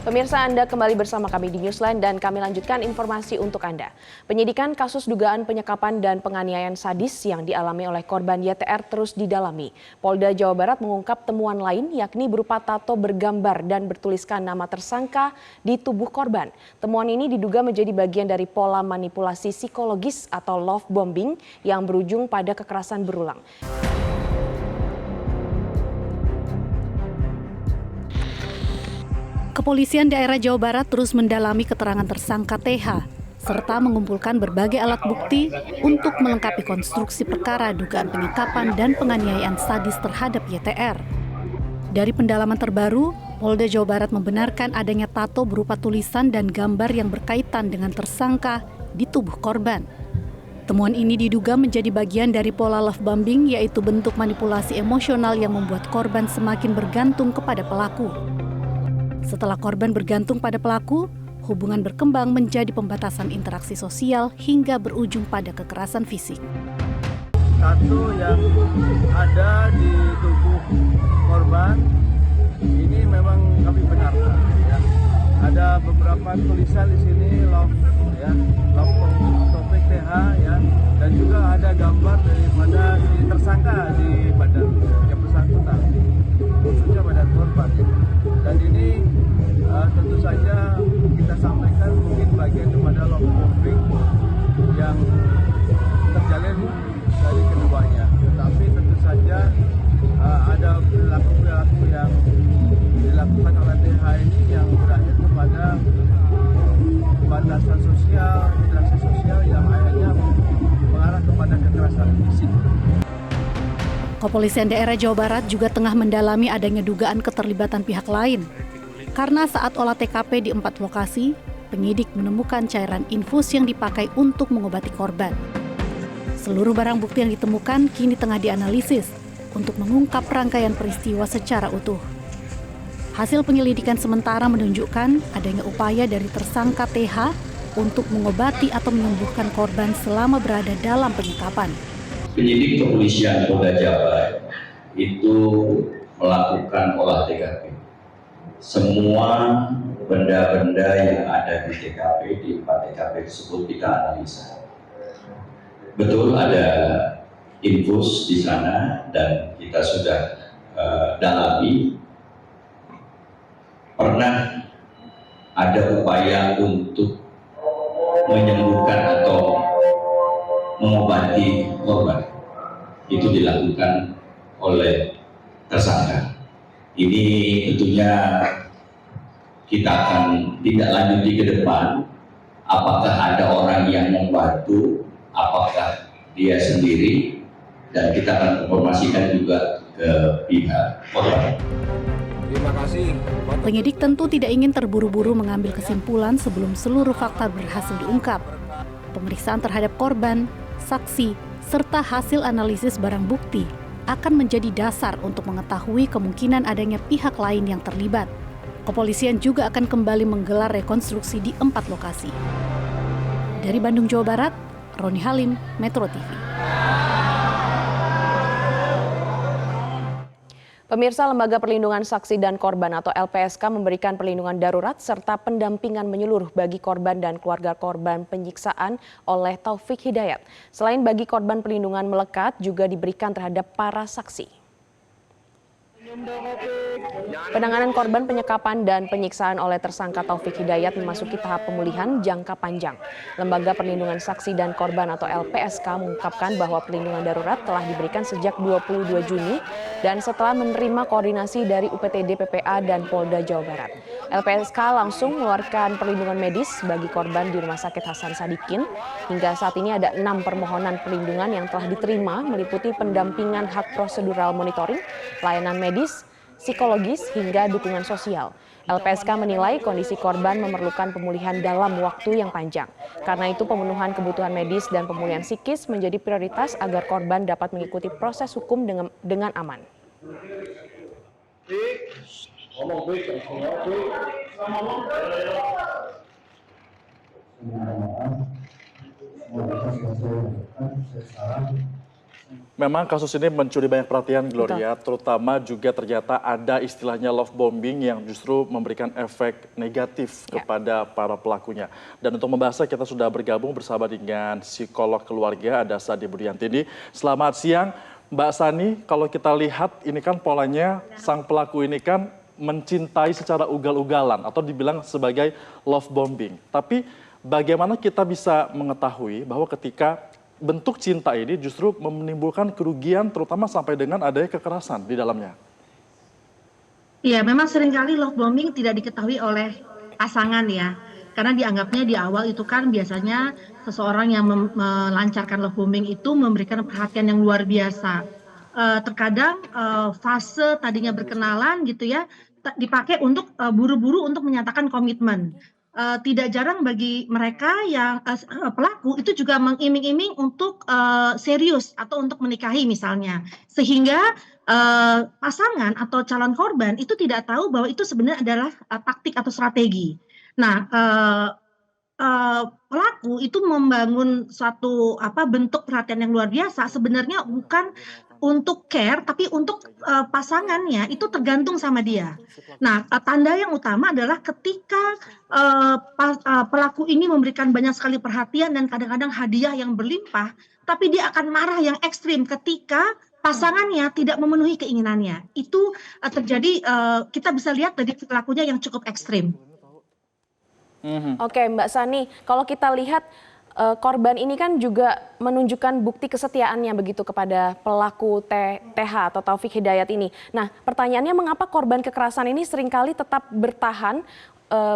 Pemirsa, Anda kembali bersama kami di Newsline dan kami lanjutkan informasi untuk Anda. Penyidikan kasus dugaan penyekapan dan penganiayaan sadis yang dialami oleh korban YTR terus didalami. Polda Jawa Barat mengungkap temuan lain yakni berupa tato bergambar dan bertuliskan nama tersangka di tubuh korban. Temuan ini diduga menjadi bagian dari pola manipulasi psikologis atau love bombing yang berujung pada kekerasan berulang. Kepolisian daerah Jawa Barat terus mendalami keterangan tersangka TH, serta mengumpulkan berbagai alat bukti untuk melengkapi konstruksi perkara dugaan penyekapan dan penganiayaan sadis terhadap YTR. Dari pendalaman terbaru, Polda Jawa Barat membenarkan adanya tato berupa tulisan dan gambar yang berkaitan dengan tersangka di tubuh korban. Temuan ini diduga menjadi bagian dari pola love bombing, yaitu bentuk manipulasi emosional yang membuat korban semakin bergantung kepada pelaku. Setelah korban bergantung pada pelaku, hubungan berkembang menjadi pembatasan interaksi sosial hingga berujung pada kekerasan fisik. Tato yang ada di tubuh korban ini memang kami benarkan. Ya. Ada beberapa tulisan di sini love, ya, love topik TH, ya, dan juga ada gambar daripada si tersangka di badan yang bersangkutan, khususnya badan korban. Ya. Dan ini tentu saja kita sampaikan mungkin bagian kepada love bombing yang terjalin dari keduanya. Tetapi tentu saja ada perilaku-perilaku yang dilakukan oleh TH ini yang berakhir kepada pembatasan sosial, interaksi sosial yang akhirnya mengarah kepada kekerasan fisik. Kepolisian daerah Jawa Barat juga tengah mendalami adanya dugaan keterlibatan pihak lain. Karena saat olah TKP di 4 lokasi, penyidik menemukan cairan infus yang dipakai untuk mengobati korban. Seluruh barang bukti yang ditemukan kini tengah dianalisis untuk mengungkap rangkaian peristiwa secara utuh. Hasil penyelidikan sementara menunjukkan adanya upaya dari tersangka TH untuk mengobati atau menyembuhkan korban selama berada dalam penyekapan. Penyidik kepolisian Polda Jabar itu melakukan olah TKP. Semua benda-benda yang ada di TKP, di 4 TKP tersebut kita analisa. Betul ada infus di sana dan kita sudah dalami. Pernah ada upaya untuk menyembuhkan atau mengobati korban. Itu dilakukan oleh tersangka. Ini tentunya kita akan tidak lanjuti ke depan. Apakah ada orang yang membantu, apakah dia sendiri, dan kita akan informasikan juga ke pihak korban. Terima kasih. Penyidik tentu tidak ingin terburu-buru mengambil kesimpulan sebelum seluruh fakta berhasil diungkap. Pemeriksaan terhadap korban, saksi, serta hasil analisis barang bukti akan menjadi dasar untuk mengetahui kemungkinan adanya pihak lain yang terlibat. Kepolisian juga akan kembali menggelar rekonstruksi di 4 lokasi. Dari Bandung, Jawa Barat, Roni Halim, Metro TV. Pemirsa, Lembaga Perlindungan Saksi dan Korban atau LPSK memberikan perlindungan darurat serta pendampingan menyeluruh bagi korban dan keluarga korban penyiksaan oleh Taufik Hidayat. Selain bagi korban, perlindungan melekat juga diberikan terhadap para saksi. Penanganan korban penyekapan dan penyiksaan oleh tersangka Taufik Hidayat memasuki tahap pemulihan jangka panjang. Lembaga Perlindungan Saksi dan Korban atau LPSK mengungkapkan bahwa perlindungan darurat telah diberikan sejak 22 Juni dan setelah menerima koordinasi dari UPTD PPA dan Polda Jawa Barat. LPSK langsung mengeluarkan perlindungan medis bagi korban di Rumah Sakit Hasan Sadikin. Hingga saat ini ada 6 permohonan perlindungan yang telah diterima meliputi pendampingan hak prosedural monitoring, layanan medis, psikologis, hingga dukungan sosial. LPSK menilai kondisi korban memerlukan pemulihan dalam waktu yang panjang. Karena itu pemenuhan kebutuhan medis dan pemulihan psikis menjadi prioritas agar korban dapat mengikuti proses hukum dengan aman. Memang kasus ini mencuri banyak perhatian, Gloria, terutama juga ternyata ada istilahnya love bombing yang justru memberikan efek negatif kepada para pelakunya. Dan untuk membahasnya kita sudah bergabung bersama dengan psikolog keluarga, ada Sani Budiantini. Selamat siang, Mbak Sani. Kalau kita lihat ini kan polanya sang pelaku ini kan mencintai secara ugal-ugalan atau dibilang sebagai love bombing. Tapi bagaimana kita bisa mengetahui bahwa ketika bentuk cinta ini justru menimbulkan kerugian terutama sampai dengan adanya kekerasan di dalamnya? Iya, memang seringkali love bombing tidak diketahui oleh pasangan ya. Karena dianggapnya di awal itu kan biasanya seseorang yang melancarkan love bombing itu memberikan perhatian yang luar biasa. Terkadang fase tadinya berkenalan gitu ya, dipakai untuk buru-buru untuk menyatakan komitmen. Tidak jarang bagi mereka yang pelaku itu juga mengiming-iming untuk serius atau untuk menikahi misalnya, sehingga pasangan atau calon korban itu tidak tahu bahwa itu sebenarnya adalah taktik atau strategi. Nah, pelaku itu membangun suatu bentuk perhatian yang luar biasa sebenarnya bukan untuk care tapi untuk pasangannya itu tergantung sama dia. Nah, tanda yang utama adalah ketika pelaku ini memberikan banyak sekali perhatian dan kadang-kadang hadiah yang berlimpah, tapi dia akan marah yang ekstrim ketika pasangannya tidak memenuhi keinginannya. Itu terjadi, kita bisa lihat dari pelakunya yang cukup ekstrim. Oke, Mbak Sani, kalau kita lihat korban ini kan juga menunjukkan bukti kesetiaannya begitu kepada pelaku TH atau Taufik Hidayat ini. Nah, pertanyaannya mengapa korban kekerasan ini seringkali tetap bertahan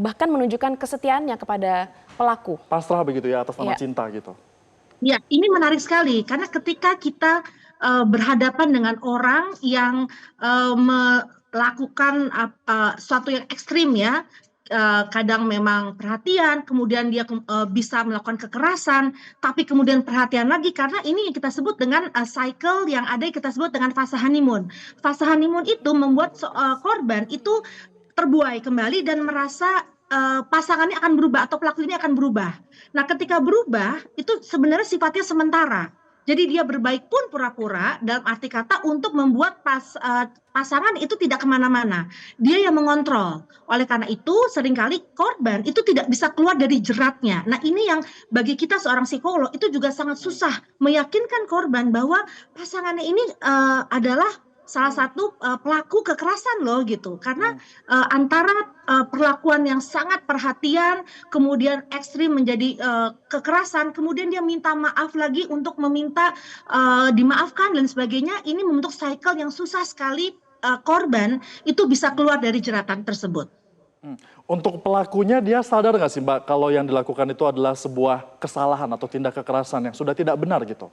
bahkan menunjukkan kesetiaannya kepada pelaku? Pasrah begitu ya atas nama cinta gitu. Ya, ini menarik sekali karena ketika kita berhadapan dengan orang yang melakukan sesuatu yang ekstrim ya, kadang memang perhatian, kemudian dia bisa melakukan kekerasan, tapi kemudian perhatian lagi karena ini yang kita sebut dengan cycle yang ada yang kita sebut dengan fase honeymoon. Fase honeymoon itu membuat korban itu terbuai kembali dan merasa pasangannya akan berubah atau pelaku ini akan berubah. Nah, ketika berubah itu sebenarnya sifatnya sementara. Jadi dia berbaik pun pura-pura dalam arti kata untuk membuat pasangan itu tidak kemana-mana. Dia yang mengontrol. Oleh karena itu seringkali korban itu tidak bisa keluar dari jeratnya. Nah, ini yang bagi kita seorang psikolog itu juga sangat susah meyakinkan korban bahwa pasangannya ini adalah salah satu pelaku kekerasan loh gitu. Karena antara perlakuan yang sangat perhatian, kemudian ekstrim menjadi kekerasan, kemudian dia minta maaf lagi untuk meminta dimaafkan dan sebagainya, ini membentuk cycle yang susah sekali korban itu bisa keluar dari jeratan tersebut. Untuk pelakunya dia sadar nggak sih Mbak kalau yang dilakukan itu adalah sebuah kesalahan atau tindak kekerasan yang sudah tidak benar gitu?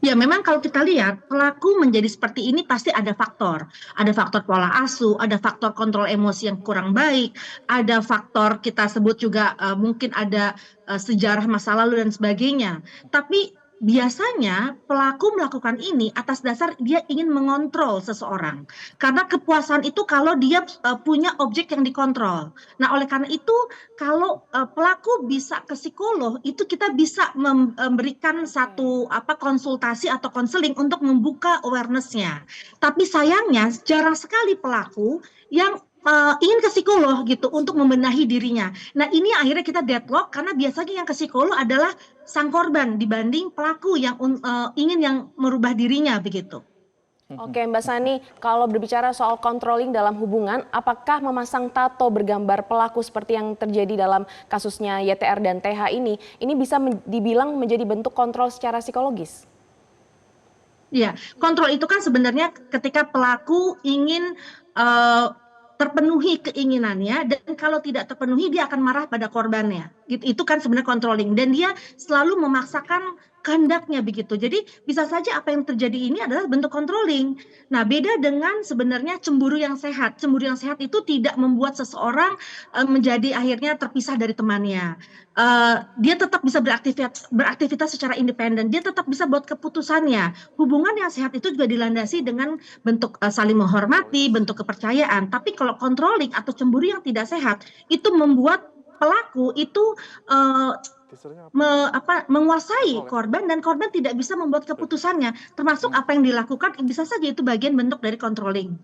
Ya, memang kalau kita lihat pelaku menjadi seperti ini pasti ada faktor. Ada faktor pola asuh, ada faktor kontrol emosi yang kurang baik, ada faktor kita sebut juga mungkin ada sejarah masa lalu dan sebagainya. Tapi biasanya pelaku melakukan ini atas dasar dia ingin mengontrol seseorang. Karena kepuasan itu kalau dia punya objek yang dikontrol. Nah, oleh karena itu kalau pelaku bisa ke psikolog, itu kita bisa memberikan satu konsultasi atau konseling untuk membuka awareness-nya. Tapi sayangnya jarang sekali pelaku yang ingin ke psikolog gitu untuk membenahi dirinya. Nah, ini akhirnya kita deadlock karena biasanya yang ke psikolog adalah sang korban dibanding pelaku yang ingin yang merubah dirinya begitu. Oke, Mbak Sani, kalau berbicara soal controlling dalam hubungan, apakah memasang tato bergambar pelaku seperti yang terjadi dalam kasusnya YTR dan TH ini bisa dibilang menjadi bentuk kontrol secara psikologis? Ya, kontrol itu kan sebenarnya ketika pelaku ingin terpenuhi keinginannya dan kalau tidak terpenuhi dia akan marah pada korbannya. Itu kan sebenarnya controlling dan dia selalu memaksakan kehendaknya begitu. Jadi bisa saja apa yang terjadi ini adalah bentuk controlling. Nah, beda dengan sebenarnya cemburu yang sehat. Cemburu yang sehat itu tidak membuat seseorang menjadi akhirnya terpisah dari temannya. Dia tetap bisa beraktivitas secara independen. Dia tetap bisa buat keputusannya. Hubungan yang sehat itu juga dilandasi dengan bentuk saling menghormati, bentuk kepercayaan. Tapi kalau controlling atau cemburu yang tidak sehat itu membuat pelaku itu Teasernya apa? menguasai korban dan korban tidak bisa membuat keputusannya, termasuk apa yang dilakukan bisa saja itu bagian bentuk dari controlling.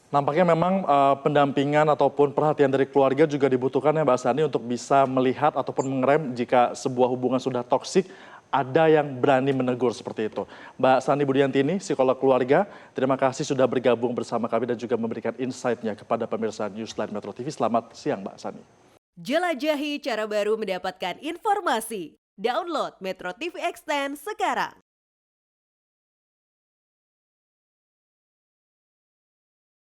Nampaknya memang pendampingan ataupun perhatian dari keluarga juga dibutuhkan ya Mbak Sani untuk bisa melihat ataupun mengerem jika sebuah hubungan sudah toksik, ada yang berani menegur seperti itu. Mbak Sani Budiantini, psikolog keluarga, terima kasih sudah bergabung bersama kami dan juga memberikan insight-nya kepada pemirsa Newsline Metro TV. Selamat siang Mbak Sani. Jelajahi cara baru mendapatkan informasi. Download Metro TV Extend sekarang.